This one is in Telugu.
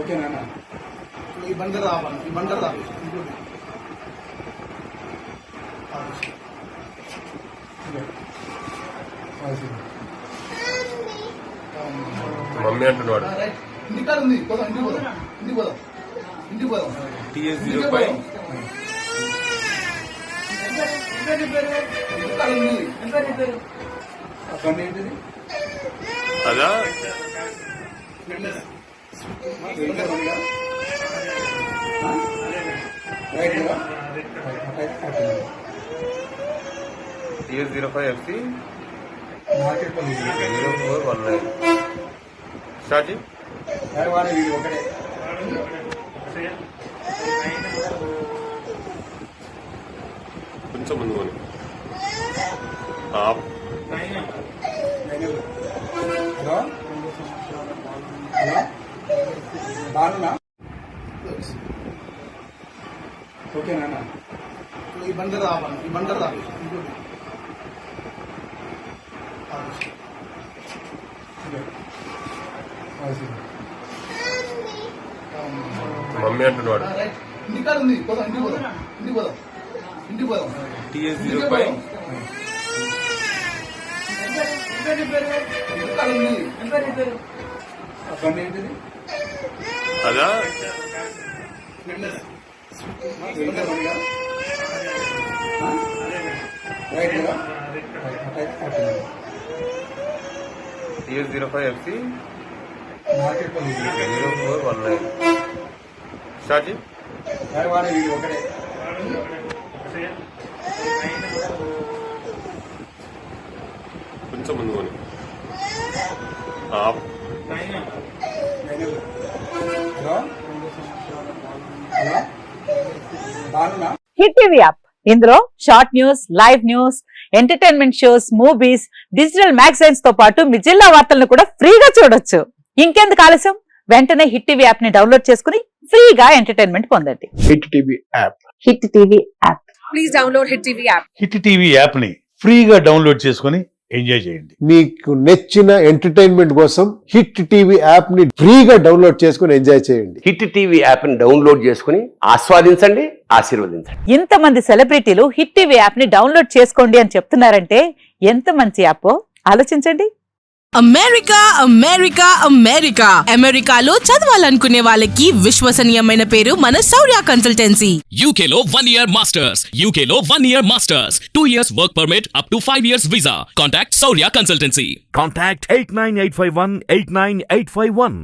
ఓకే నాన్న ఈ బందర్ రావాలి ఈ బందర్ రావాలి మమ్మీ అంటున్నాడు ఇంటికాడ ఉంది పోదాం ఇంటికి పోదాం ఇంటికి పోదాం ఇంటికి పోదాం TS05 ఇంటికాడ ఉంది అక్కడ ఏంటిది అదా TS05 FC 0419 షాజీ ఒకటే కొంచెం ముందు కొని హలో హలో బాగున్నా ఓకే నాన్న ఈ బందర్ రావాలి ఈ బందర్ రావాలి మమ్మీ అంటున్నాడు ఇంటికాడ ఉంది పోదాం ఇంటికి పోదాం ఇంటికి పోదాం ఇంటికి పోదాం TS05 ఇంటికాడ ఉంది అక్కడ ఏంటిది అదా TS05 FC 0419 షాజీ ఒకటే కొంచెం ముందు కొని హలో హలో బాగున్నా హిట్ టీవీ యాప్ ఇందులో short news, live news, entertainment shows, movies, digital magazines తో పాటు మీ జిల్లా వార్తలను కూడా ఫ్రీగా చూడొచ్చు. ఇంకెందుకు ఆలస్యం, వెంటనే హిట్ టీవీ యాప్ ని డౌన్లోడ్ చేసుకుని ఫ్రీగా ఎంటర్టైన్మెంట్ పొందండి. Hit TV app hit TV app please download hit TV app. Hit TV app ని ఫ్రీగా డౌన్లోడ్ చేసుకుని ఎంజాయ్ చేయండి. మీకు నచ్చిన ఎంటర్టైన్మెంట్ కోసం హిట్ టీవీ యాప్ ని ఫ్రీగా డౌన్లోడ్ చేసుకుని ఎంజాయ్ చేయండి. హిట్ టీవీ యాప్ ని డౌన్లోడ్ చేసుకుని ఆస్వాదించండి, ఆశీర్వదించండి. ఇంతమంది సెలబ్రిటీలు హిట్ టీవీ యాప్ ని డౌన్లోడ్ చేసుకోండి అని చెప్తున్నారంటే ఎంత మంచి యాప్ ఆలోచించండి. అమెరికా అమెరికా అమెరికా అమెరికాలో చదవాలనుకునే వాళ్ళకి విశ్వసనీయమైన పేరు మన శౌర్య కన్సల్టెన్సీ. UK లో 1 year masters, UK లో 1 year masters, 2 years work permit up to 5 years visa. Contact Saurya Consultancy. Contact 89851 89851.